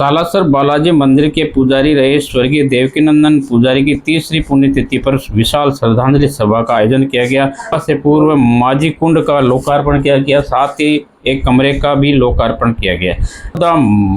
सालासर बालाजी मंदिर के पुजारी रहे स्वर्गीय देवकीनंदन पुजारी की तीसरी पुण्यतिथि पर विशाल श्रद्धांजलि सभा का आयोजन किया गया। से पूर्व माझी कुंड का लोकार्पण किया गया, साथ ही एक कमरे का भी लोकार्पण किया गया।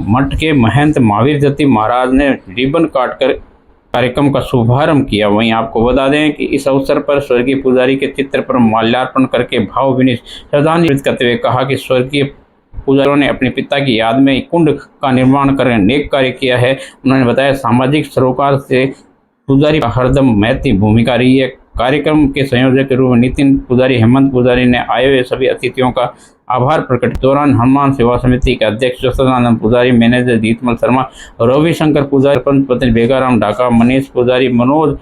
मठ के महंत महावीर जति महाराज ने रिबन काटकर कार्यक्रम का शुभारंभ किया। वहीं आपको बता दें कि इस अवसर पर स्वर्गीय पुजारी के चित्र पर माल्यार्पण करके भावभीनी श्रद्धांजलि करते हुए कहा कि स्वर्गीय पुजारियों ने अपने पिता की याद में कुंड का निर्माण कर नेक कार्य किया है। उन्होंने बताया सामाजिक सरोकार से पुजारी का हरदम महत्वपूर्ण भूमिका रही है। कार्यक्रम के संयोजक के रूप में नितिन पुजारी, हेमंत पुजारी ने आए हुए सभी अतिथियों का आभार प्रकट। दौरान हनुमान सेवा समिति के अध्यक्ष जसदानंद पुजारी, मैनेजर दीतमल शर्मा, रविशंकर पुजारी, पंच पत्नी बेगाराम ढाका, मनीष पुजारी, मनोज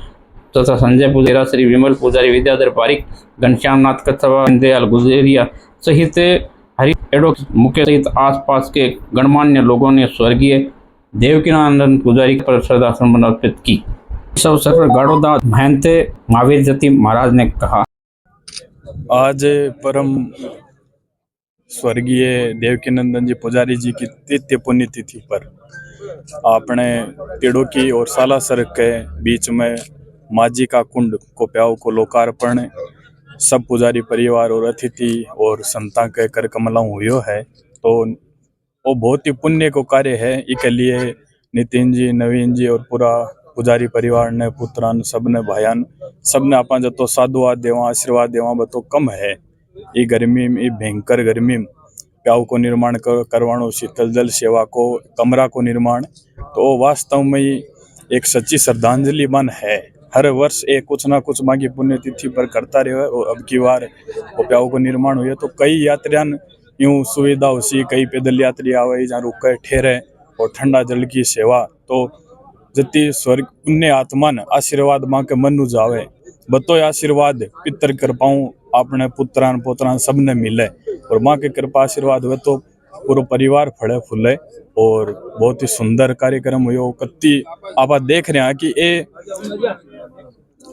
तथा संजय पुजारी, श्री विमल पुजारी, विद्याधर पारिक, घनश्याम नाथ कच्छवा, दयाल गुजरिया सहित हरि एडोक मुख्य सहित आसपास के गणमान्य लोगों ने स्वर्गीय देवकीनंदन पुजारी पर श्रद्धासुमन अर्पित की। इस अवसर पर गाड़ोदा महंत महावीर जति महाराज ने कहा, आज परम स्वर्गीय देवकीनंदन जी पुजारी जी की तृतीय पुण्यतिथि पर अपने तिड़ोकी और सालासर के बीच में माझी का कुंड को प्याऊ को लोकार्पण सब पुजारी परिवार और अतिथि और संता के कर कमलाओं हुयो है। तो वो बहुत ही पुण्य को कार्य है। इसके लिए नितिन जी, नवीन जी और पूरा पुजारी परिवार ने, पुत्रान सबने, भायान सबने आपा जो साधुवाद देवा, आशीर्वाद देवा बतो कम है। ये गर्मी में, भयंकर गर्मी में प्याऊ को निर्माण करवाणो, शीतल जल सेवा को, कमरा को निर्माण, तो वास्तव में एक सच्ची श्रद्धांजलि बन है। हर वर्ष एक कुछ ना कुछ माँ की पुण्यतिथि पर करता रहे। और अब की बार वो प्याऊ को निर्माण हुए तो कई यात्रियान यूँ सुविधा उसी, कई पैदल यात्री आवे जहाँ रुके ठहरे और ठंडा जल की सेवा। तो जति स्वर्ग पुण्य आत्मा ने आशीर्वाद माँ के मन जावे, बतो आशीर्वाद पितर कृपाऊं अपने पुत्रान पोत्रान सबने मिले और माँ की कृपा आशीर्वाद हुए तो पूरा परिवार फड़े फूले। और बहुत ही सुंदर कार्यक्रम हुआ। कत्ती आप देख रहे हैं कि ये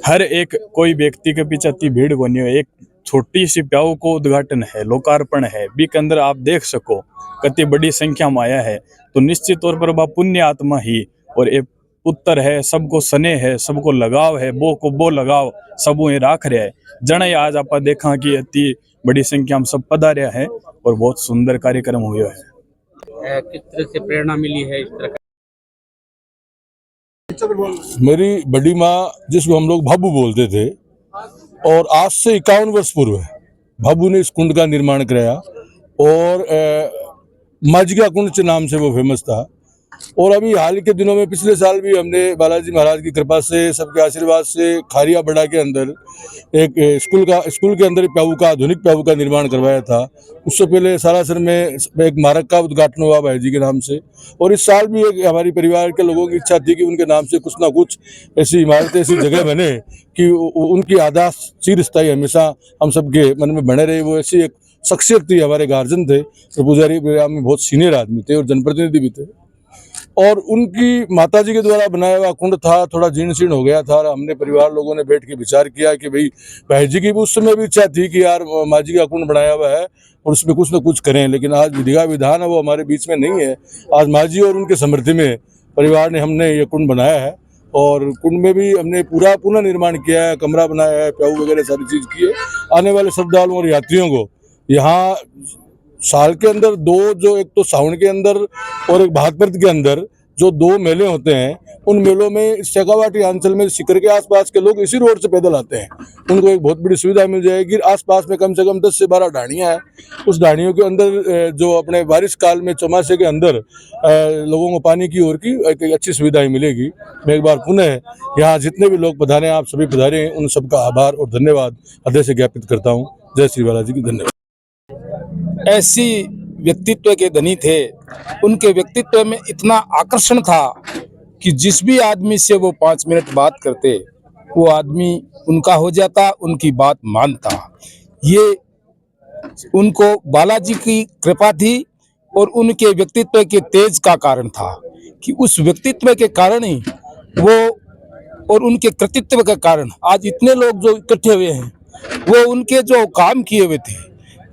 हर एक कोई व्यक्ति के पीछे इतनी भीड़ बनी है। एक छोटी सी प्याऊ को उद्घाटन है, लोकार्पण है, बी के अंदर आप देख सको कितनी बड़ी संख्या में आया है। तो निश्चित तौर पर वह पुण्य आत्मा ही और एक पुत्र है, सबको स्नेह है, सबको लगाव है, बो लगाव सब राख रहा है। जने आज आप देखा कि इतनी बड़ी संख्या में सब पधार्या है और बहुत सुंदर कार्यक्रम हुआ है। किस तरह से प्रेरणा मिली है इस तरह? मेरी बड़ी माँ, जिसको हम लोग भाबू बोलते थे, और आज से 51 वर्ष पूर्व भाबू ने इस कुंड का निर्माण कराया और माझिका कुंड के नाम से वो फेमस था। और अभी हाल के दिनों में, पिछले साल भी हमने बालाजी महाराज की कृपा से, सबके आशीर्वाद से खारिया बड़ा के अंदर एक स्कूल के अंदर आधुनिक प्याऊ का निर्माण करवाया था। उससे पहले सालासर में एक मार्ग का उद्घाटन हुआ भाई जी के नाम से। और इस साल भी एक हमारी परिवार के लोगों की इच्छा थी कि उनके नाम से कुछ ना कुछ ऐसी इमारतें, ऐसी जगह बने कि उनकी आदर्श चिरस्थायी हमेशा हम सबके मन में बने रहे। वो ऐसी एक शख्सियत थी, हमारे गार्जियन थे, तो पुजारी में बहुत सीनियर आदमी थे और जनप्रतिनिधि भी थे। और उनकी माताजी के द्वारा बनाया हुआ कुंड था, थोड़ा जीर्ण शीर्ण हो गया था। हमने परिवार लोगों ने बैठ के विचार किया कि भाई जी की भी उस समय भी इच्छा थी कि यार माझी का कुंड बनाया हुआ है और उसमें कुछ ना कुछ करें, लेकिन आज विधिका विधान है वो हमारे बीच में नहीं है। आज माझी और उनके समृद्धि में परिवार ने हमने ये कुंड बनाया है और कुंड में भी हमने पूरा पुनः निर्माण किया है, कमरा बनाया है, प्याऊ वगैरह सारी चीज़ की है। आने वाले श्रद्धालुओं और यात्रियों को यहाँ साल के अंदर दो, जो एक तो सावन के अंदर और एक भाद्रपद के अंदर जो 2 मेले होते हैं, उन मेलों में शेखावाटी अंचल में शिखर के आसपास के लोग इसी रोड से पैदल आते हैं। उनको एक बहुत बड़ी सुविधा मिल जाएगी। आसपास में कम से कम 10 से 12 ढाणियाँ हैं। उस ढाणियों के अंदर जो अपने बारिश काल में चौमासे के अंदर लोगों को पानी की ओर की एक अच्छी सुविधाएं मिलेगी। मैं एक बार पुनः यहाँ जितने भी लोग पधारे हैं, आप सभी पधारे हैं, उन सबका आभार और धन्यवाद हृदय से ज्ञापित करता हूँ। जय श्री बालाजी की। धन्यवाद। ऐसी व्यक्तित्व के धनी थे, उनके व्यक्तित्व में इतना आकर्षण था कि जिस भी आदमी से वो 5 मिनट बात करते, वो आदमी उनका हो जाता, उनकी बात मानता। ये उनको बालाजी की कृपा थी और उनके व्यक्तित्व के तेज का कारण था कि उस व्यक्तित्व के कारण ही वो और उनके कृतित्व के कारण आज इतने लोग जो इकट्ठे हुए हैं, वो उनके जो काम किए हुए थे।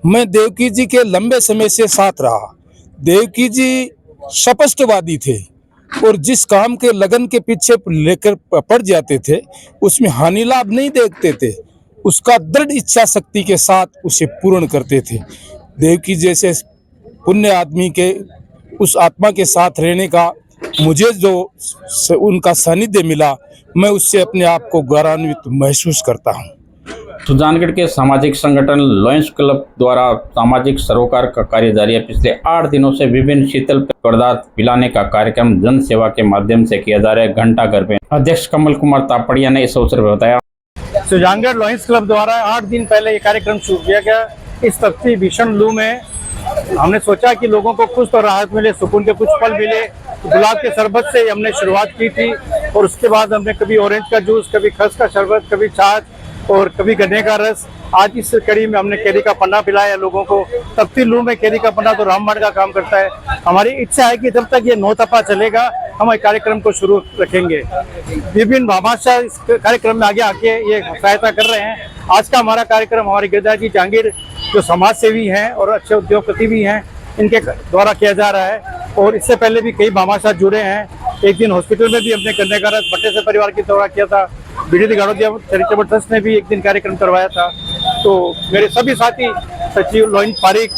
मैं देवकी जी के लंबे समय से साथ रहा। देवकी जी स्पष्टवादी थे और जिस काम के लगन के पीछे लेकर पड़ जाते थे उसमें हानि लाभ नहीं देखते थे, उसका दृढ़ इच्छा शक्ति के साथ उसे पूर्ण करते थे। देवकी जैसे पुण्य आदमी के उस आत्मा के साथ रहने का मुझे जो उनका सानिध्य मिला, मैं उससे अपने आप को गौरवान्वित महसूस करता हूँ। सुजानगढ़ के सामाजिक संगठन लॉयंस क्लब द्वारा सामाजिक सरोकार का कार्य जारी है। पिछले 8 दिनों से विभिन्न शीतल पदार्थ पिलाने का कार्यक्रम जन सेवा के माध्यम से किया जा रहा है। घंटाघर में अध्यक्ष कमल कुमार तापड़िया ने इस अवसर पर बताया, सुजानगढ़ लॉयंस क्लब द्वारा 8 दिन पहले ये कार्यक्रम शुरू किया गया। इस तपती भीषण लू में हमने सोचा कि लोगों को कुछ तो राहत मिले, सुकून के कुछ पल मिले। गुलाब के शरबत से हमने शुरुआत की थी और उसके बाद हमने कभी ऑरेंज का जूस, कभी खस का शरबत, कभी छाछ और कभी गन्ने का रस। आज इस कड़ी में हमने केरी का पन्ना पिलाया लोगों को। तपती लू में केरी का पन्ना तो रामबाण का काम करता है। हमारी इच्छा है कि जब तक ये 9 तपा चलेगा हम इस कार्यक्रम को शुरू रखेंगे। विभिन्न भामाशाह इस कार्यक्रम में आगे आके ये सहायता कर रहे हैं। आज का हमारा कार्यक्रम हमारे गिरधर जी जहांगीर जो समाज सेवी हैं और अच्छे उद्योगपति भी हैं, इनके द्वारा किया जा रहा है। और इससे पहले भी कई भामाशाह जुड़े हैं। एक दिन हॉस्पिटल में भी हमने गन्ने का रस भट्टे से परिवार की दौरा किया था। बीडी गाड़ोदिया चैरिटेबल ट्रस्ट ने भी एक दिन कार्यक्रम करवाया था। तो मेरे सभी साथी सचिव लोहिन पारिक,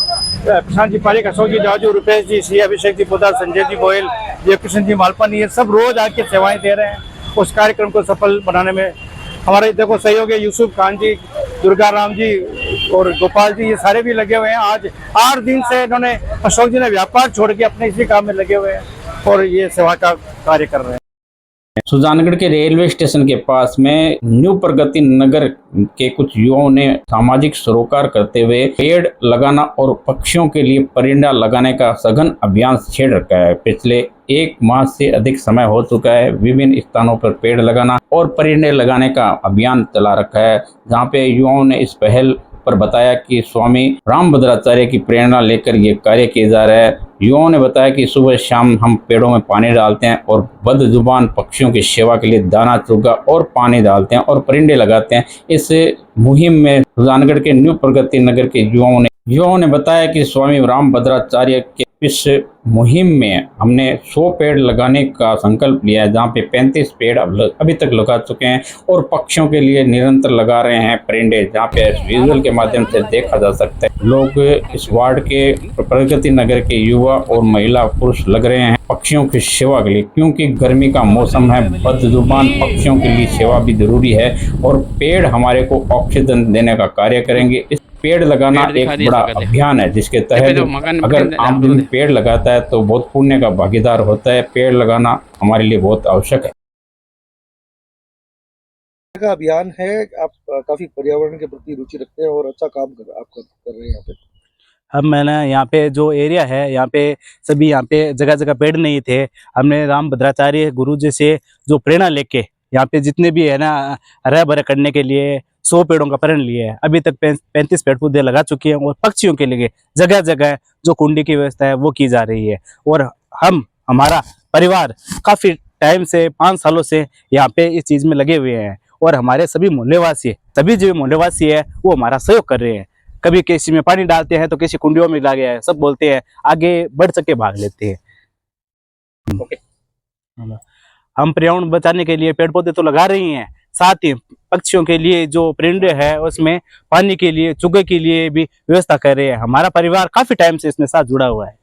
प्रशांत जी पारिक, अशोक जी जाजू, रुपेश जी, श्री अभिषेक जी पोदार, संजय जी गोयल, जयकृष्ण जी मालपानी, ये सब रोज आके सेवाएं दे रहे हैं। उस कार्यक्रम को सफल बनाने में हमारे देखो सहयोगी यूसुफ खान जी, दुर्गा राम जी और गोपाल जी, ये सारे भी लगे हुए हैं। आज 8 दिन से इन्होंने, अशोक जी ने व्यापार छोड़ के अपने इसी काम में लगे हुए हैं और ये सेवा का कार्य कर रहे हैं। सुजानगढ़ के रेलवे स्टेशन के पास में न्यू प्रगति नगर के कुछ युवाओं ने सामाजिक सरोकार करते हुए पेड़ लगाना और पक्षियों के लिए परिंदा लगाने का सघन अभियान छेड़ रखा है। पिछले 1 माह से अधिक समय हो चुका है। विभिन्न स्थानों पर पेड़ लगाना और परिंदे लगाने का अभियान चला रखा है, जहाँ पे युवाओं ने इस पहल पर बताया कि स्वामी रामभद्राचार्य की प्रेरणा लेकर ये कार्य किया जा रहा है। युवाओं ने बताया कि सुबह शाम हम पेड़ों में पानी डालते हैं और बदजुबान पक्षियों की सेवा के लिए दाना चुगा और पानी डालते हैं और परिंदे लगाते हैं। इस मुहिम में सुजानगढ़ के न्यू प्रगति नगर के युवाओं ने बताया कि स्वामी रामभद्राचार्य के इस मुहिम में हमने 100 पेड़ लगाने का संकल्प लिया है, जहाँ पे 35 पेड़ अभी तक लगा चुके हैं और पक्षियों के लिए निरंतर लगा रहे हैं परिंदे, जहाँ पे विजुअल के माध्यम से देखा जा सकता है। लोग इस वार्ड के प्रगति नगर के युवा और महिला पुरुष लग रहे हैं पक्षियों की सेवा के लिए, क्योंकि गर्मी का मौसम है। बदजुबान पक्षियों के लिए सेवा भी जरूरी है और पेड़ हमारे को ऑक्सीजन देने का कार्य करेंगे। इस पेड़ लगाना एक बड़ा अभियान है, जिसके तहत अगर आम आदमी पेड़ लगाता है तो बहुत पुण्य का भागीदार होता है। पेड़ लगाना हमारे लिए बहुत आवश्यक है। का अभियान है। आप काफी पर्यावरण के प्रति रुचि रखते हैं और अच्छा काम आप कर रहे हैं यहाँ पे। अब मैंने यहाँ पे जो एरिया है, यहाँ पे सभी यहाँ पे जगह जगह पेड़ नहीं थे। हमने रामभद्राचार्य गुरु जी से जो प्रेरणा लेके यहाँ पे जितने भी है ना हरा भरा करने के लिए 100 पेड़ों का प्रण लिया है। अभी तक 35 पेड़ पौधे लगा चुके हैं और पक्षियों के लिए जगह जगह जो कुंडी की व्यवस्था है वो की जा रही है। और हमारा परिवार काफी टाइम से 5 सालों से यहाँ पे इस चीज में लगे हुए हैं और हमारे सभी सभी जो मोहल्लेवासी है वो हमारा सहयोग कर रहे हैं। कभी किसी में पानी डालते हैं तो किसी कुंडियों में लगे हैं, सब बोलते हैं आगे बढ़ सके भाग लेते हैं। हम पर्यावरण बचाने के लिए पेड़ पौधे तो लगा रही हैं, साथ ही पक्षियों के लिए जो परिंदे है उसमें पानी के लिए, चुगे के लिए भी व्यवस्था कर रहे हैं। हमारा परिवार काफी टाइम से इसमें साथ जुड़ा हुआ है।